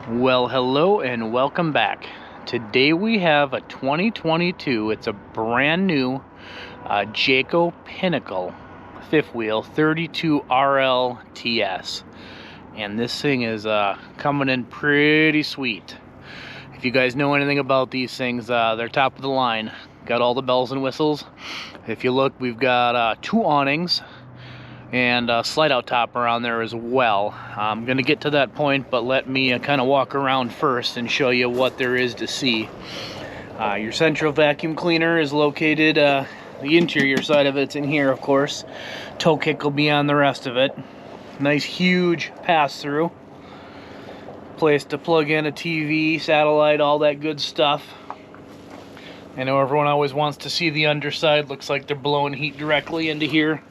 Well, hello and welcome back. Today we have a 2022, it's a brand new Jayco Pinnacle fifth wheel 32 RLTS. And this thing is coming in pretty sweet. If you guys know anything about these things, they're top of the line. Got all the bells and whistles. If you look, we've got two awnings and a slide out top around there as well. I'm gonna get to that point, but let me kind of walk around first and show you what there is to see. Your central vacuum cleaner is located, the interior side of it's in here, of course. Toe kick will be on the rest of it. Nice huge pass through. Place to plug in a TV, satellite, all that good stuff. I know everyone always wants to see the underside. Looks like they're blowing heat directly into here.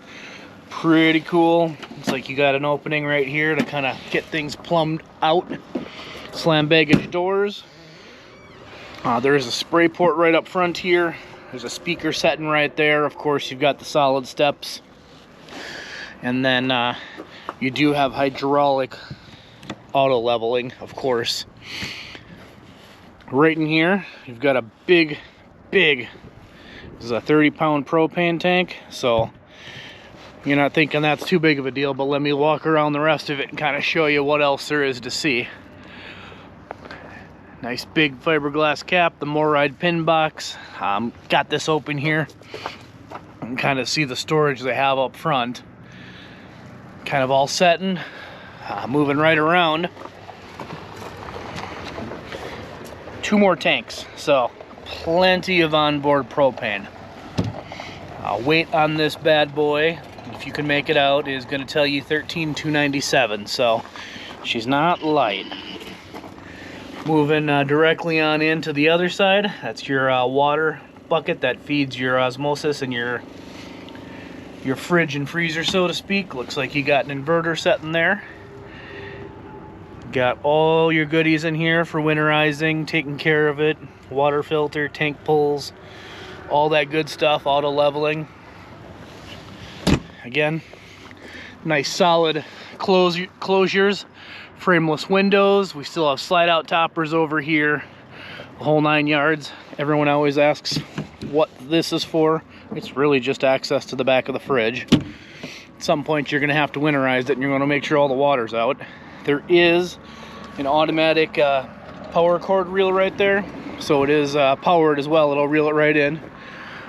Pretty cool. It's like you got an opening right here to kind of get things plumbed out. Slam baggage doors. There's a spray port right up front here. There's a speaker setting right there. Of course, you've got the solid steps. And then you do have hydraulic auto leveling, of course. Right in here, you've got a big, this is a 30-pound propane tank. So you're not thinking that's too big of a deal, but let me walk around the rest of it and kind of show you what else there is to see. Nice big fiberglass cap, the MORryde pin box. Got this open here. You can kind of see the storage they have up front. Kind of all setting. Moving right around. Two more tanks, so plenty of onboard propane. Weight on this bad boy, if you can make it out, is going to tell you 13,297, so she's not light. Moving directly on into the other side, that's your water bucket that feeds your osmosis and your fridge and freezer, so to speak. Looks like you got an inverter set in there. Got all your goodies in here for winterizing, taking care of it. Water filter, tank pulls, all that good stuff, auto leveling. Again, nice solid closures, frameless windows. We still have slide out toppers over here, the whole 9 yards. Everyone always asks what this is for. It's really just access to the back of the fridge. At some point you're gonna have to winterize it and you're gonna make sure all the water's out. There is an automatic power cord reel right there. So it is powered as well, it'll reel it right in.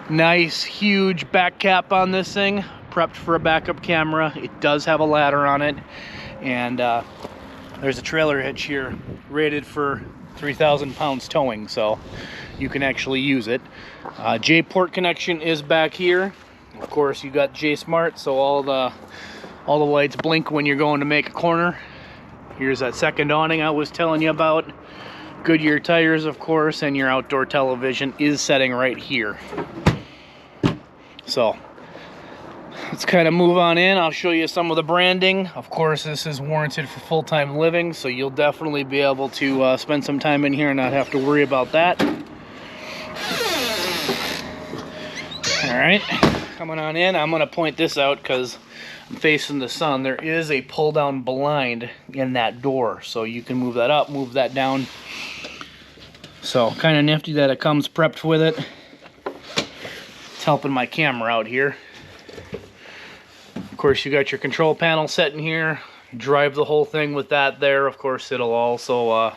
Nice huge back cap on this thing, prepped for a backup camera. It does have a ladder on it, and there's a trailer hitch here rated for 3,000 pounds towing, so you can actually use it. J port connection is back here. Of course, you got J Smart, so all the lights blink when you're going to make a corner. Here's that second awning I was telling you about. Goodyear tires, of course, and your outdoor television is setting right here. So let's kind of move on in. I'll show you some of the branding. Of course, this is warranted for full-time living, so you'll definitely be able to spend some time in here and not have to worry about that. All right, coming on in. I'm gonna point this out because I'm facing the sun. There is a pull-down blind in that door, so you can move that up, move that down. So kind of nifty that it comes prepped with it. It's helping my camera out here. Of course, you got your control panel set in here. Drive the whole thing with that there. Of course, it'll also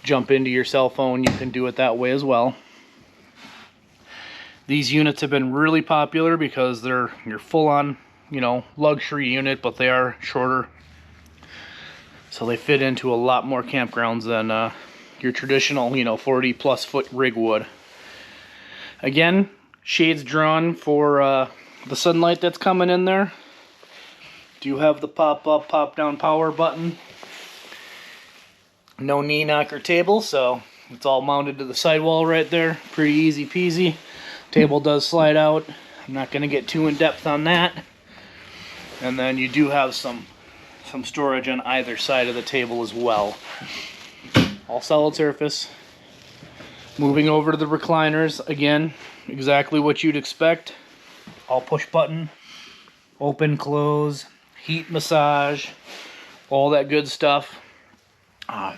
jump into your cell phone. You can do it that way as well. These units have been really popular because they're your full-on, you know, luxury unit, but they are shorter. So they fit into a lot more campgrounds than your traditional, you know, 40+ foot rig would. Again, shades drawn for the sunlight that's coming in there. Do you have the pop-up, pop-down power button? No knee knocker table, so it's all mounted to the sidewall right there. Pretty easy peasy. Table does slide out. I'm not going to get too in-depth on that. And then you do have some storage on either side of the table as well. All solid surface. Moving over to the recliners, again, exactly what you'd expect. All push button, open, close, heat massage, all that good stuff.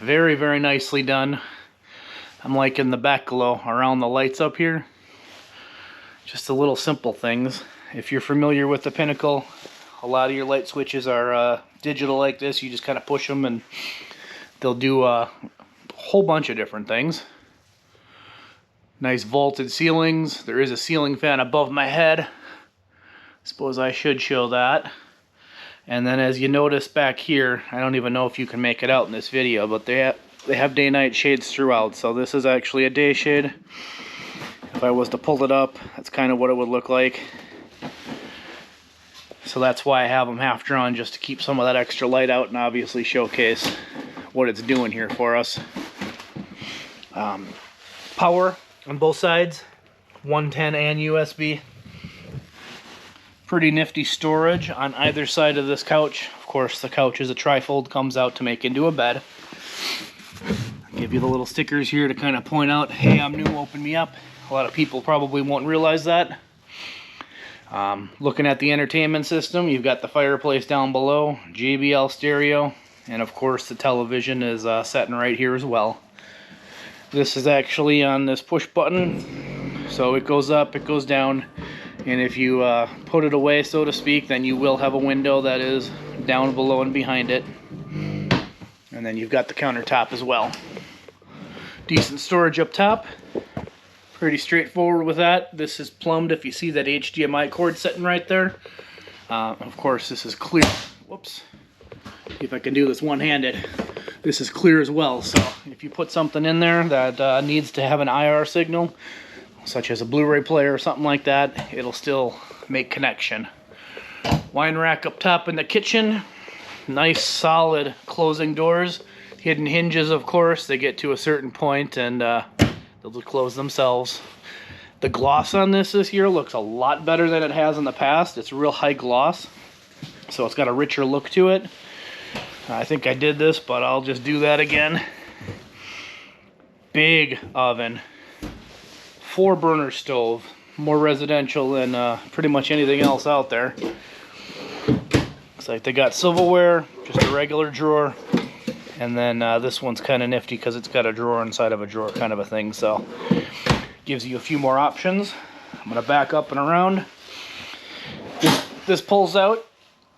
Very, very nicely done. I'm liking the back glow around the lights up here. Just the little simple things. If you're familiar with the Pinnacle, a lot of your light switches are digital like this. You just kind of push them and they'll do a whole bunch of different things. Nice vaulted ceilings. There is a ceiling fan above my head. Suppose I should show that. And then as you notice back here, I don't even know if you can make it out in this video, but they have day-night shades throughout. So this is actually a day shade. If I was to pull it up, that's kind of what it would look like. So that's why I have them half drawn, just to keep some of that extra light out and obviously showcase what it's doing here for us. Power on both sides, 110 and USB. Pretty nifty storage on either side of this couch. Of course, the couch is a trifold, comes out to make into a bed. I'll give you the little stickers here to kind of point out, hey, I'm new, open me up. A lot of people probably won't realize that. Looking at the entertainment system, you've got the fireplace down below, JBL stereo, and of course the television is sitting right here as well. This is actually on this push button, so it goes up, it goes down, and if you put it away, so to speak, then you will have a window that is down below and behind it. And then you've got the countertop as well. Decent storage up top. Pretty straightforward with that. This is plumbed if you see that HDMI cord sitting right there. Of course, this is clear. Whoops. See if I can do this one-handed. This is clear as well, so if you put something in there that needs to have an IR signal, such as a Blu-ray player or something like that, it'll still make connection. Wine rack up top in the kitchen. Nice solid closing doors. Hidden hinges, of course. They get to a certain point and they'll just close themselves. The gloss on this year looks a lot better than it has in the past. It's real high gloss, so it's got a richer look to it. I think I did this, but I'll just do that again. Big oven. 4-burner stove. More residential than pretty much anything else out there. Looks like they got silverware, just a regular drawer. And then this one's kind of nifty because it's got a drawer inside of a drawer kind of a thing. So gives you a few more options. I'm going to back up and around. This pulls out.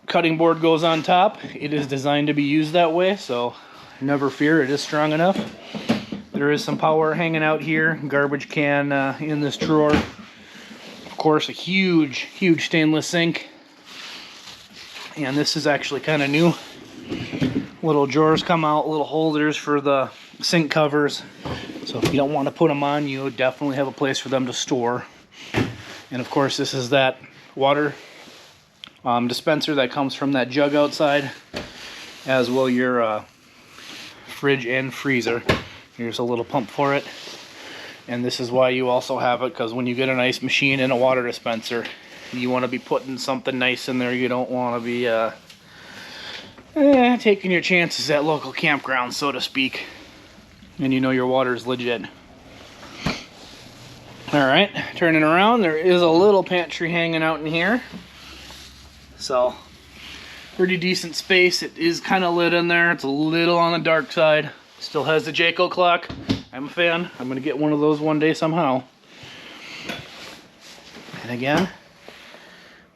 Cutting board goes on top. It is designed to be used that way, so never fear, it is strong enough. There is some power hanging out here. Garbage can in this drawer. Of course, a huge stainless sink. And this is actually kind of new. Little drawers come out, little holders for the sink covers. So if you don't want to put them on, you definitely have a place for them to store. And of course, this is that water dispenser that comes from that jug outside, as well your fridge and freezer. Here's a little pump for it. And this is why you also have it, because when you get a nice machine and a water dispenser, you want to be putting something nice in there. You don't want to be taking your chances at local campgrounds, so to speak. And you know your water is legit. Alright, turning around, there is a little pantry hanging out in here. So, pretty decent space. It is kind of lit in there. It's a little on the dark side. Still has the Jayco clock. I'm a fan. I'm going to get one of those one day somehow. And again,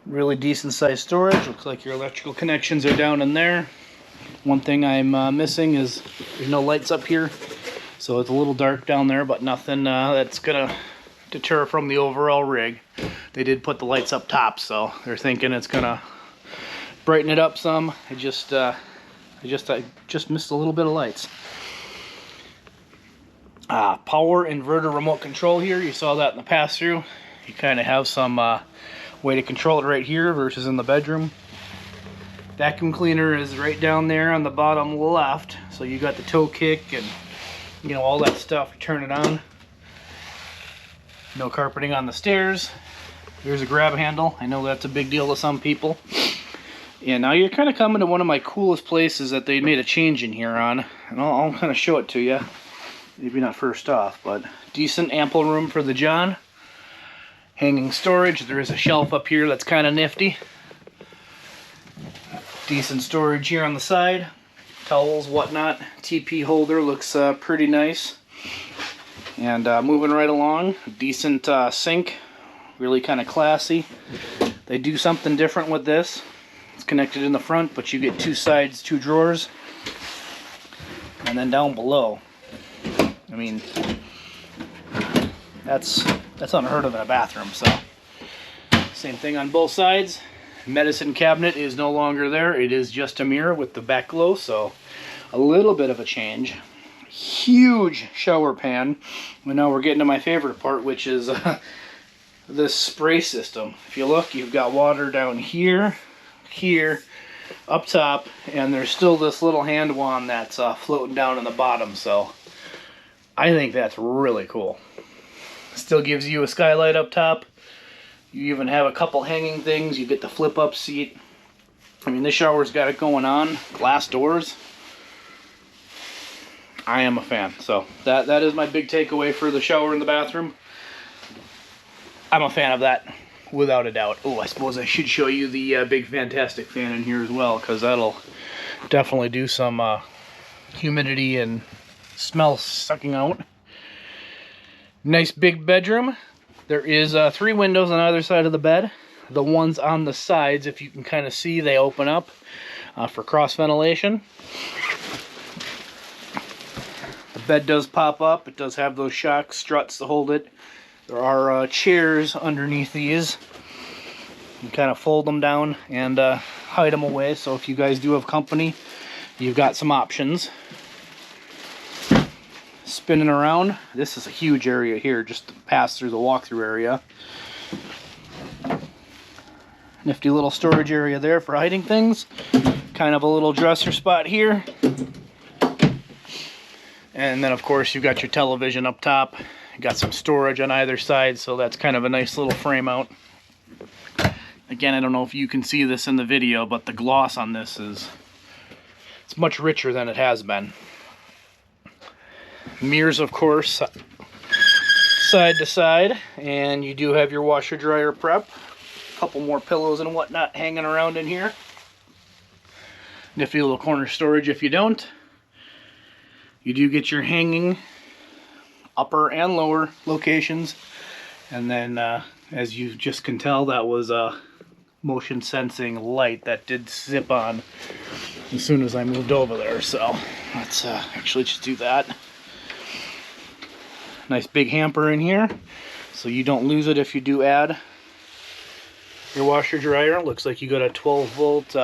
really decent sized storage. Looks like your electrical connections are down in there. One thing I'm missing is there's no lights up here. So it's a little dark down there, but nothing that's going to deter from the overall rig. They did put the lights up top, so they're thinking it's going to brighten it up some. I just missed a little bit of lights. Power inverter remote control here. You saw that in the pass-through. You kind of have some way to control it right here versus in the bedroom. Vacuum cleaner is right down there on the bottom left. So you got the toe kick and all that stuff. You turn it on. No carpeting on the stairs. There's a grab handle. I know that's a big deal to some people. And now you're kind of coming to one of my coolest places that they made a change in here on. And I'll kind of show it to you. Maybe not first off, but decent ample room for the John. Hanging storage. There is a shelf up here that's kind of nifty. Decent storage here on the side. towels, whatnot. TP holder looks pretty nice. And moving right along, decent sink, really kind of classy. They do something different with this. It's connected in the front, but you get 2 sides, 2 drawers. And then down below, I mean, that's unheard of in a bathroom. So same thing on both sides. Medicine cabinet is no longer there. It is just a mirror with the back glow, so a little bit of a change. Huge shower pan. Well, now we're getting to my favorite part, which is this spray system. If you look, you've got water down here, here, up top, and there's still this little hand wand that's floating down in the bottom. So I think that's really cool. Still gives you a skylight up top. You even have a couple hanging things. You get the flip up seat. I mean, this shower's got it going on. Glass doors. I am a fan. So that is my big takeaway for the shower in the bathroom. I'm a fan of that, without a doubt. Oh, I suppose I should show you the big fantastic fan in here as well, because that'll definitely do some humidity and smell sucking out. Nice big bedroom. There is 3 windows on either side of the bed. The ones on the sides, if you can kind of see, they open up for cross ventilation. The bed does pop up. It does have those shock struts to hold it. There are chairs underneath these. You can kind of fold them down and hide them away. So if you guys do have company, you've got some options. Spinning around, this is a huge area here, just to pass through the walkthrough area. Nifty little storage area there for hiding things. Kind of a little dresser spot here. And then of course you've got your television up top. You got some storage on either side, so that's kind of a nice little frame out. Again, I don't know if you can see this in the video, but the gloss on this it's much richer than it has been. Mirrors, of course, side to side, and you do have your washer dryer prep. A couple more pillows and whatnot hanging around in here. Nifty little corner storage if you don't. You do get your hanging upper and lower locations, and then as you just can tell, that was a motion sensing light that did zip on as soon as I moved over there. So let's actually just do that. Nice big hamper in here, so you don't lose it if you do add your washer dryer. Looks like you got a 12-volt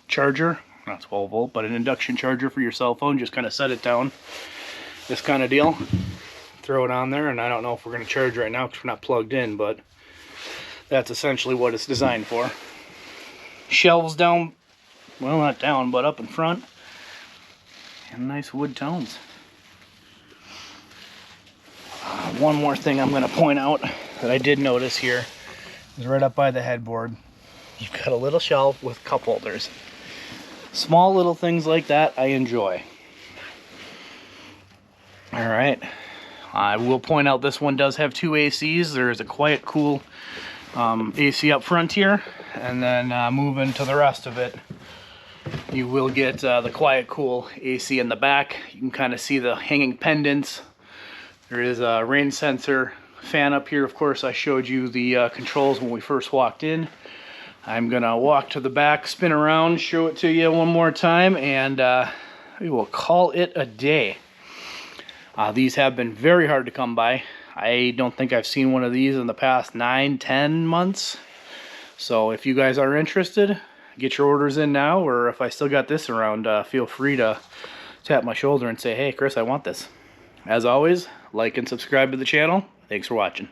charger, not 12 volt, but an induction charger for your cell phone. Just kind of set it down, this kind of deal. Throw it on there, and I don't know if we're going to charge right now because we're not plugged in, but that's essentially what it's designed for. Shelves down, well, not down, but up in front, and nice wood tones. One more thing I'm going to point out that I did notice here is right up by the headboard, you've got a little shelf with cup holders. Small little things like that I enjoy. Alright, I will point out this one does have 2 ACs. There's a quiet cool AC up front here, and then moving to the rest of it, you will get the quiet cool AC in the back. You can kind of see the hanging pendants. There is a rain sensor fan up here. Of course, I showed you the controls when we first walked in. I'm gonna walk to the back, spin around, show it to you one more time, and we will call it a day. These have been very hard to come by. I don't think I've seen one of these in the past 9-10 months. So if you guys are interested, get your orders in now, or if I still got this around, feel free to tap my shoulder and say, hey Chris, I want this. As always, like and subscribe to the channel. Thanks for watching.